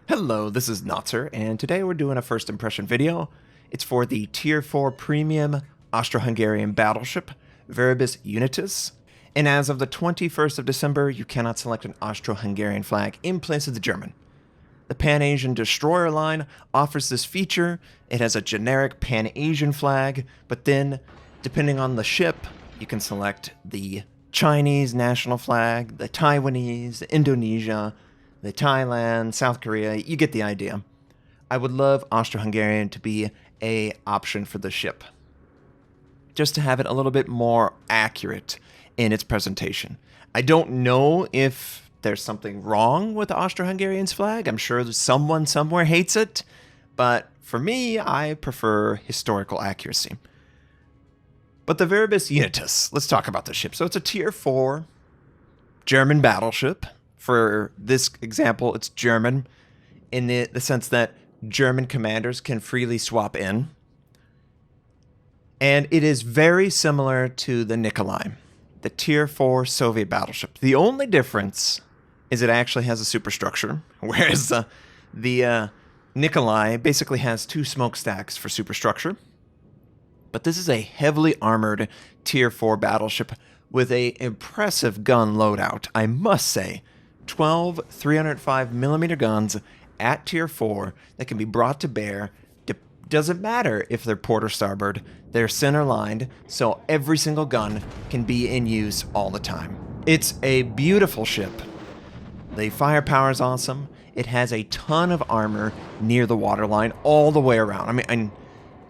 Hello, this is Notser, and today we're doing a first impression video. It's for the Tier 4 Premium Austro-Hungarian Battleship, Viribus Unitis. And as of the 21st of December, you cannot select an Austro-Hungarian flag in place of the German. The Pan-Asian Destroyer line offers this feature. It has a generic Pan-Asian flag, but then, depending on the ship, you can select the Chinese national flag, the Taiwanese, the Indonesia, the Thailand, South Korea. You get the idea. I would love Austro-Hungarian to be an option for the ship, just to have it a little bit more accurate in its presentation. I don't know if there's something wrong with the Austro-Hungarian's flag. I'm sure someone somewhere hates it, but for me, I prefer historical accuracy. But the Viribus Unitis, let's talk about the ship. So it's a Tier 4 German battleship. For this example, it's German in the sense that German commanders can freely swap in. And it is very similar to the Nikolai, the Tier 4 Soviet battleship. The only difference is it actually has a superstructure, whereas the Nikolai basically has two smokestacks for superstructure. But this is a heavily armored Tier 4 battleship with an impressive gun loadout, I must say. 12 305mm guns at Tier 4 that can be brought to bear. Doesn't matter if they're port or starboard, they're center lined, so every single gun can be in use all the time. It's a beautiful ship. The firepower is awesome. It has a ton of armor near the waterline all the way around. I mean,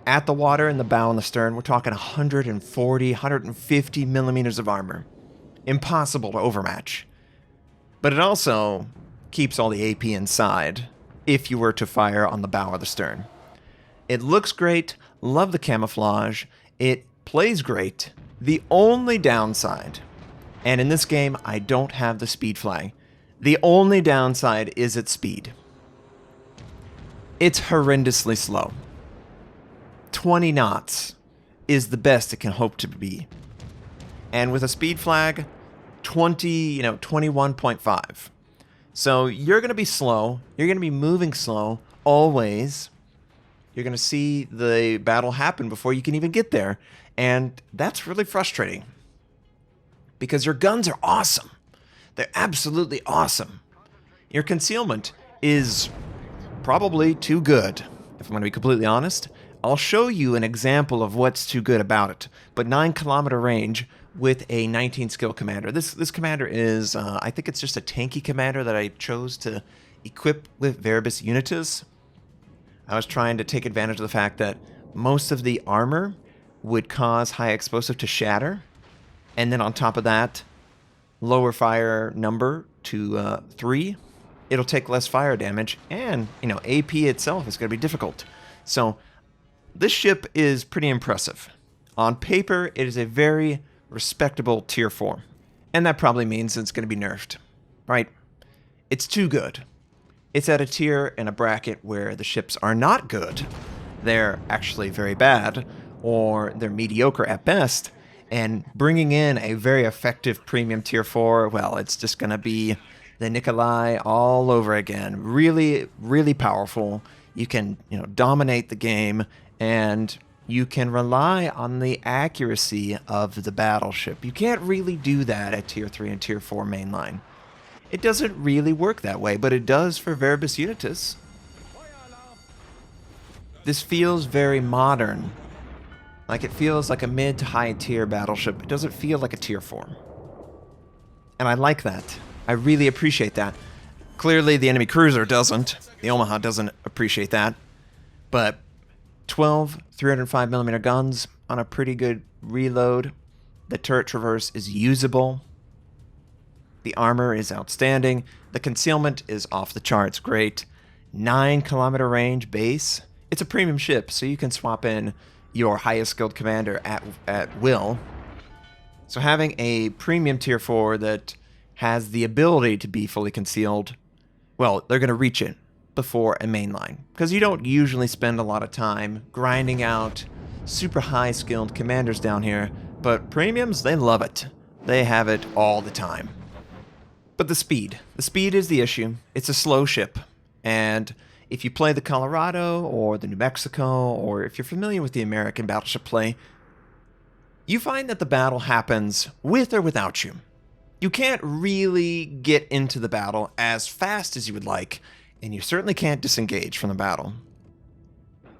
at the water, in the bow and the stern, we're talking 140, 150 millimeters of armor. Impossible to overmatch. But it also keeps all the AP inside if you were to fire on the bow or the stern. It looks great. Love the camouflage. It plays great. The only downside, and in this game I don't have the speed flag, the only downside is its speed. It's horrendously slow. 20 knots is the best it can hope to be. And with a speed flag, 21.5. So you're going to be slow. You're going to be moving slow always. You're going to see the battle happen before you can even get there. And that's really frustrating because your guns are awesome. They're absolutely awesome. Your concealment is probably too good, if I'm going to be completely honest. I'll show you an example of what's too good about it. But 9-kilometer range with a 19 skill commander. This commander is, I think it's just a tanky commander that I chose to equip with Viribus Unitis. I was trying to take advantage of the fact that most of the armor would cause high explosive to shatter. And then on top of that, lower fire number to 3. It'll take less fire damage. And, AP itself is going to be difficult. So this ship is pretty impressive. On paper, it is a very respectable Tier 4. And that probably means it's going to be nerfed, right? It's too good. It's at a tier in a bracket where the ships are not good. They're actually very bad, or they're mediocre at best. And bringing in a very effective premium Tier 4, well, it's just going to be the Nikolai all over again. Really, really powerful. You can, dominate the game, and you can rely on the accuracy of the battleship. You can't really do that at Tier 3 and Tier 4 mainline. It doesn't really work that way, but it does for Viribus Unitis. This feels very modern. Like it feels like a mid to high tier battleship. It doesn't feel like a Tier 4. And I like that. I really appreciate that. Clearly the enemy cruiser doesn't. The Omaha doesn't appreciate that. But 12 305mm guns on a pretty good reload. The turret traverse is usable. The armor is outstanding. The concealment is off the charts great. 9-kilometer range base. It's a premium ship, so you can swap in your highest skilled commander at will. So having a premium Tier 4 that has the ability to be fully concealed, well, they're going to reach it before a mainline, because you don't usually spend a lot of time grinding out super high skilled commanders down here, but premiums, they love it. They have it all the time. But the speed is the issue. It's a slow ship. And if you play the Colorado or the New Mexico, or if you're familiar with the American battleship play, you find that the battle happens with or without you. You can't really get into the battle as fast as you would like, and you certainly can't disengage from the battle.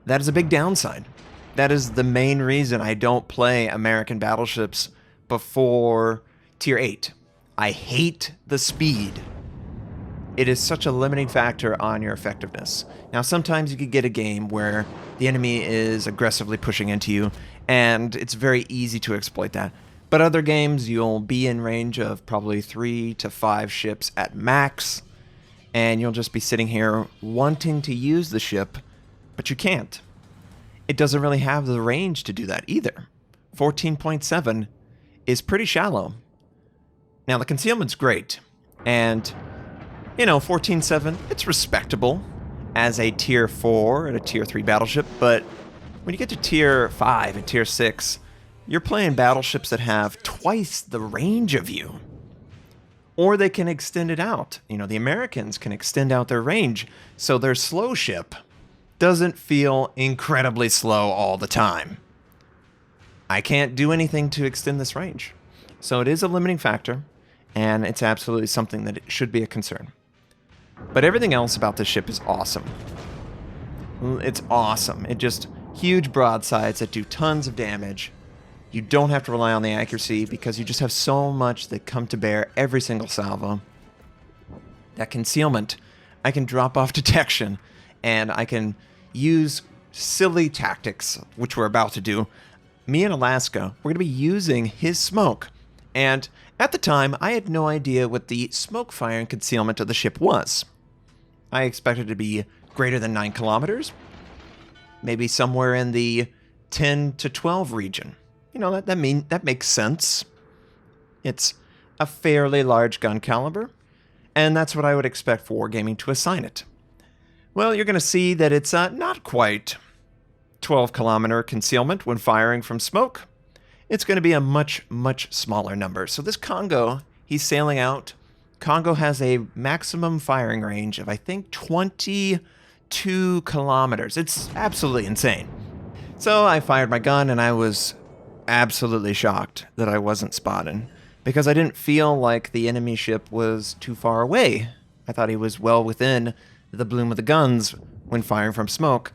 That is a big downside. That is the main reason I don't play American battleships before Tier 8. I hate the speed. It is such a limiting factor on your effectiveness. Now, sometimes you could get a game where the enemy is aggressively pushing into you, and it's very easy to exploit that. But other games, you'll be in range of probably 3 to 5 ships at max, and you'll just be sitting here wanting to use the ship, but you can't. It doesn't really have the range to do that either. 14.7 is pretty shallow. Now, the concealment's great, and, 14.7, it's respectable as a Tier 4 and a Tier 3 battleship, but when you get to Tier 5 and Tier 6, you're playing battleships that have twice the range of you. Or they can extend it out. The Americans can extend out their range, so their slow ship doesn't feel incredibly slow all the time. I can't do anything to extend this range. So it is a limiting factor, and it's absolutely something that it should be a concern. But everything else about this ship is awesome. It's awesome. It just, huge broadsides that do tons of damage. You don't have to rely on the accuracy because you just have so much that come to bear every single salvo. That concealment, I can drop off detection, and I can use silly tactics, which we're about to do. Me and Alaska, we're going to be using his smoke. And at the time, I had no idea what the smoke firing concealment of the ship was. I expected it to be greater than 9 kilometers, maybe somewhere in the 10 to 12 region. That makes sense. It's a fairly large gun caliber, and that's what I would expect for wargaming to assign it. Well, you're going to see that it's not quite 12-kilometer concealment when firing from smoke. It's going to be a much, much smaller number. So this Congo, he's sailing out. Congo has a maximum firing range of, I think, 22 kilometers. It's absolutely insane. So I fired my gun, and I was absolutely shocked that I wasn't spotted, because I didn't feel like the enemy ship was too far away. I thought he was well within the bloom of the guns when firing from smoke,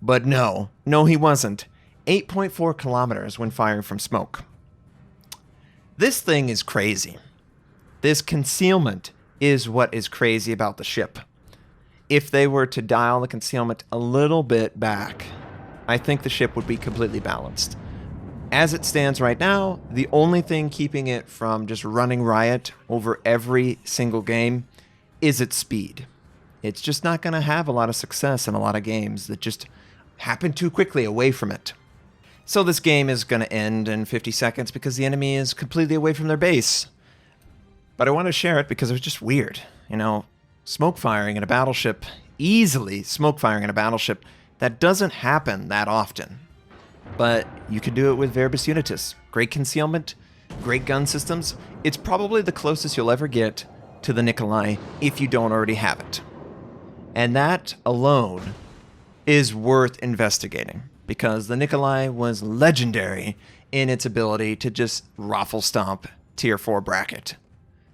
but no, he wasn't. 8.4 kilometers when firing from smoke. This thing is crazy. This concealment is what is crazy about the ship. If they were to dial the concealment a little bit back, I think the ship would be completely balanced. As it stands right now, the only thing keeping it from just running riot over every single game is its speed. It's just not going to have a lot of success in a lot of games that just happen too quickly away from it. So this game is going to end in 50 seconds because the enemy is completely away from their base. But I want to share it because it was just weird. Smoke firing in a battleship, easily smoke firing in a battleship, that doesn't happen that often. But you can do it with Viribus Unitis. Great concealment, great gun systems. It's probably the closest you'll ever get to the Nikolai if you don't already have it. And that alone is worth investigating, because the Nikolai was legendary in its ability to just raffle stomp Tier 4 bracket.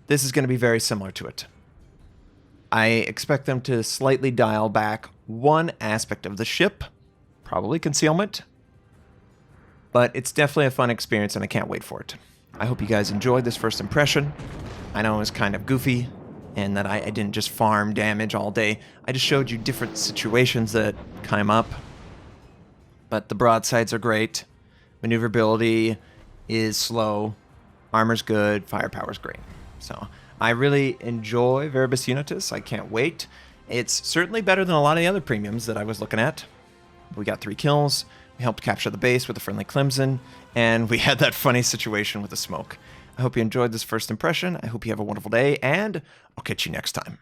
This is going to be very similar to it. I expect them to slightly dial back one aspect of the ship, probably concealment, but it's definitely a fun experience, and I can't wait for it. I hope you guys enjoyed this first impression. I know it was kind of goofy, and that I didn't just farm damage all day. I just showed you different situations that come up. But the broadsides are great. Maneuverability is slow. Armor's good. Firepower's great. So I really enjoy Viribus Unitis. I can't wait. It's certainly better than a lot of the other premiums that I was looking at. We got 3 kills. We helped capture the base with a friendly Clemson, and we had that funny situation with the smoke. I hope you enjoyed this first impression. I hope you have a wonderful day, and I'll catch you next time.